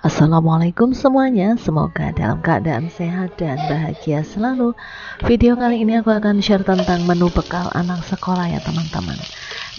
Assalamualaikum semuanya, semoga dalam keadaan sehat dan bahagia selalu. Video kali ini aku akan share tentang menu bekal anak sekolah ya teman-teman.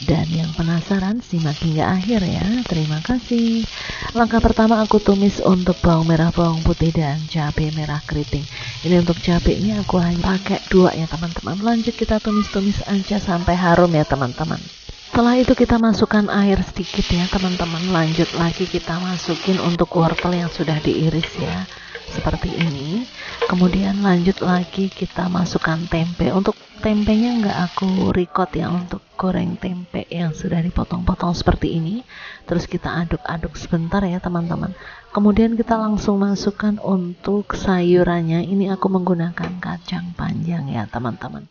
Dan yang penasaran simak hingga akhir ya, terima kasih. Langkah pertama aku tumis untuk bawang merah, bawang putih dan cabai merah keriting. Ini untuk cabenya aku hanya pakai 2 ya teman-teman. Lanjut kita tumis-tumis aja sampai harum ya teman-teman. Setelah itu kita masukkan air sedikit ya teman-teman. Lanjut lagi kita masukin untuk wortel yang sudah diiris ya, seperti ini. Kemudian lanjut lagi kita masukkan tempe. Untuk tempenya nggak aku record ya, untuk goreng tempe yang sudah dipotong-potong seperti ini. Terus kita aduk-aduk sebentar ya teman-teman. Kemudian kita langsung masukkan untuk sayurannya. Ini aku menggunakan kacang panjang ya teman-teman.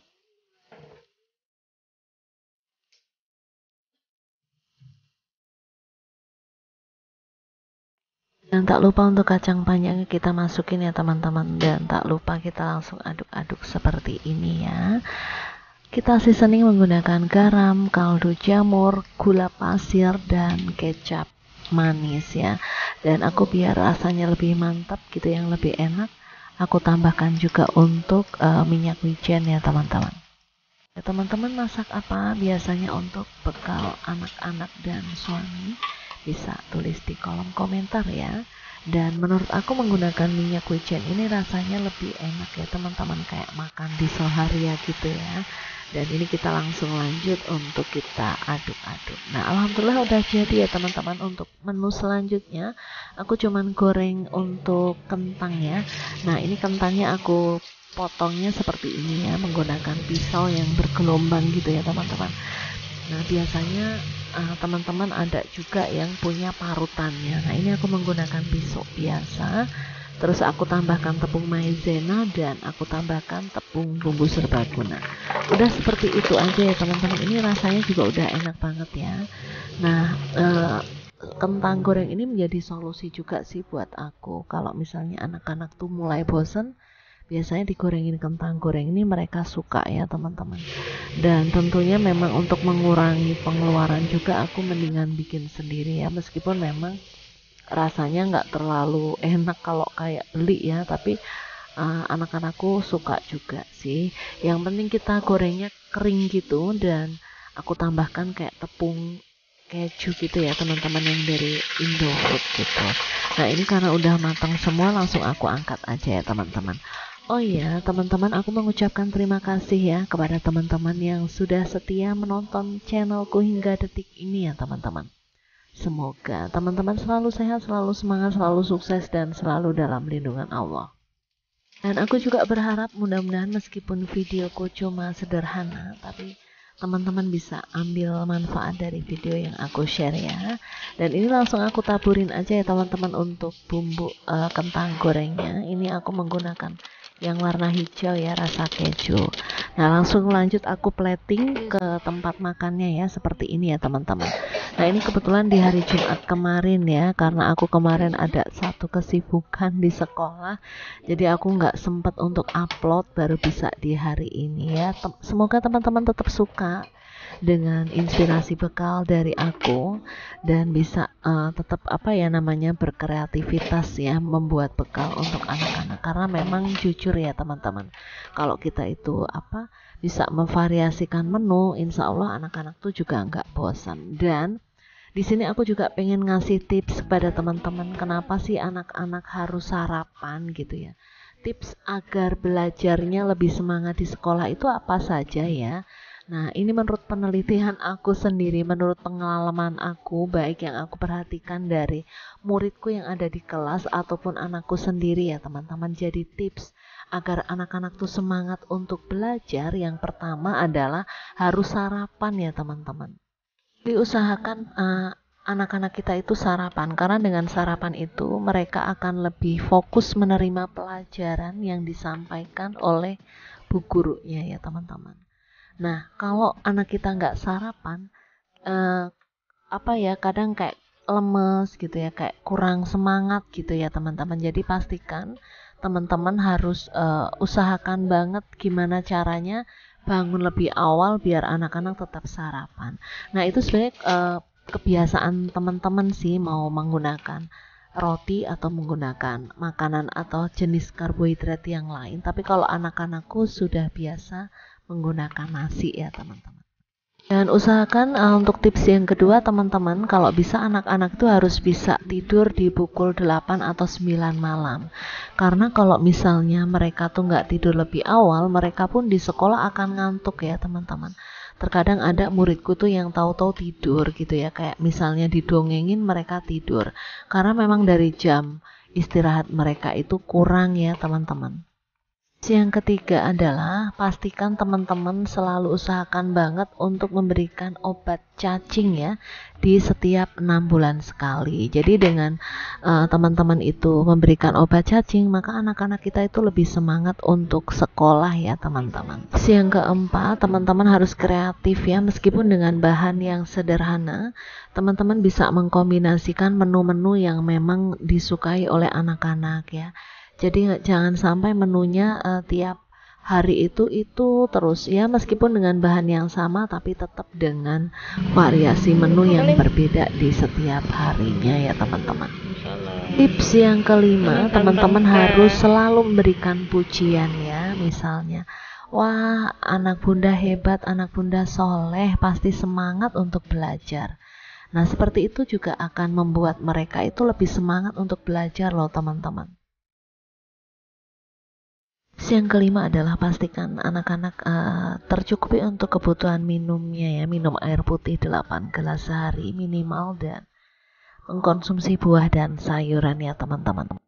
Dan tak lupa untuk kacang panjangnya kita masukin ya teman-teman. Dan tak lupa kita langsung aduk-aduk seperti ini ya. Kita seasoning menggunakan garam, kaldu jamur, gula pasir, dan kecap manis ya. Dan aku biar rasanya lebih mantap gitu, yang lebih enak, aku tambahkan juga untuk minyak wijen ya teman-teman. Ya, teman-teman masak apa biasanya untuk bekal anak-anak dan suami? Bisa tulis di kolom komentar ya. Dan menurut aku menggunakan minyak wijen ini rasanya lebih enak ya teman-teman, kayak makan di Soharia gitu ya. Dan ini kita langsung lanjut untuk kita aduk-aduk. Nah, alhamdulillah udah jadi ya teman-teman. Untuk menu selanjutnya aku cuman goreng untuk kentang ya. Nah, ini kentangnya aku potongnya seperti ini ya, menggunakan pisau yang bergelombang gitu ya teman-teman. Nah, biasanya teman-teman ada juga yang punya parutannya. Nah, ini aku menggunakan pisau biasa. Terus aku tambahkan tepung maizena dan aku tambahkan tepung bumbu serbaguna. Udah seperti itu aja ya teman-teman. Ini rasanya juga udah enak banget ya. Nah, kentang goreng ini menjadi solusi juga sih buat aku. Kalau misalnya anak-anak tuh mulai bosen, biasanya digorengin kentang goreng ini mereka suka ya teman-teman. Dan tentunya memang untuk mengurangi pengeluaran juga aku mendingan bikin sendiri ya, meskipun memang rasanya nggak terlalu enak kalau kayak beli ya, tapi anak-anakku suka juga sih. Yang penting kita gorengnya kering gitu, dan aku tambahkan kayak tepung keju gitu ya teman-teman, yang dari Indofood gitu. Nah, ini karena udah matang semua, langsung aku angkat aja ya teman-teman. Oh iya teman-teman, aku mengucapkan terima kasih ya kepada teman-teman yang sudah setia menonton channelku hingga detik ini ya teman-teman. Semoga teman-teman selalu sehat, selalu semangat, selalu sukses, dan selalu dalam lindungan Allah. Dan aku juga berharap mudah-mudahan meskipun videoku cuma sederhana, tapi teman-teman bisa ambil manfaat dari video yang aku share ya. Dan ini langsung aku taburin aja ya teman-teman untuk bumbu kentang gorengnya. Ini aku menggunakan yang warna hijau ya, rasa keju. Nah, langsung lanjut aku plating ke tempat makannya ya, seperti ini ya teman-teman. Nah, ini kebetulan di hari Jumat kemarin ya, karena aku kemarin ada satu kesibukan di sekolah, jadi aku nggak sempat untuk upload, baru bisa di hari ini ya. Semoga teman-teman tetap suka dengan inspirasi bekal dari aku, dan bisa tetap apa ya namanya, berkreativitas ya, membuat bekal untuk anak-anak. Karena memang jujur ya teman-teman, kalau kita itu apa bisa memvariasikan menu, insya Allah anak-anak tuh juga nggak bosan. Dan di sini aku juga pengen ngasih tips kepada teman-teman, kenapa sih anak-anak harus sarapan gitu ya. Tips agar belajarnya lebih semangat di sekolah itu apa saja ya. Nah, ini menurut penelitian aku sendiri, menurut pengalaman aku, baik yang aku perhatikan dari muridku yang ada di kelas ataupun anakku sendiri ya teman-teman. Jadi tips agar anak-anak tuh semangat untuk belajar, yang pertama adalah harus sarapan ya teman-teman. Diusahakan anak-anak kita itu sarapan, karena dengan sarapan itu mereka akan lebih fokus menerima pelajaran yang disampaikan oleh bu gurunya ya teman-teman. Nah, kalau anak kita nggak sarapan, eh, apa ya, kadang kayak lemes gitu ya, kayak kurang semangat gitu ya teman-teman. Jadi pastikan teman-teman harus usahakan banget gimana caranya bangun lebih awal biar anak-anak tetap sarapan. Nah, itu sebenarnya kebiasaan teman-teman sih, mau menggunakan roti atau menggunakan makanan atau jenis karbohidrat yang lain. Tapi kalau anak-anakku sudah biasa menggunakan nasi ya teman-teman. Dan usahakan untuk tips yang kedua teman-teman, kalau bisa anak-anak itu harus bisa tidur di pukul 8 atau 9 malam. Karena kalau misalnya mereka tuh nggak tidur lebih awal, mereka pun di sekolah akan ngantuk ya teman-teman. Terkadang ada muridku tuh yang tahu-tahu tidur gitu ya, kayak misalnya didongengin mereka tidur. Karena memang dari jam istirahat mereka itu kurang ya teman-teman. Yang ketiga adalah pastikan teman-teman selalu usahakan banget untuk memberikan obat cacing ya di setiap 6 bulan sekali. Jadi dengan teman-teman itu memberikan obat cacing, maka anak-anak kita itu lebih semangat untuk sekolah ya teman-teman. Yang keempat, teman-teman harus kreatif ya, meskipun dengan bahan yang sederhana, teman-teman bisa mengkombinasikan menu-menu yang memang disukai oleh anak-anak ya. Jadi jangan sampai menunya tiap hari itu terus ya, meskipun dengan bahan yang sama tapi tetap dengan variasi menu yang berbeda di setiap harinya ya teman-teman. Tips yang kelima, teman-teman harus selalu memberikan pujian ya. Misalnya, wah anak bunda hebat, anak bunda soleh, pasti semangat untuk belajar. Nah seperti itu juga akan membuat mereka itu lebih semangat untuk belajar loh teman-teman. Yang kelima adalah pastikan anak-anak tercukupi untuk kebutuhan minumnya ya, minum air putih 8 gelas sehari minimal dan mengkonsumsi buah dan sayuran ya teman-teman.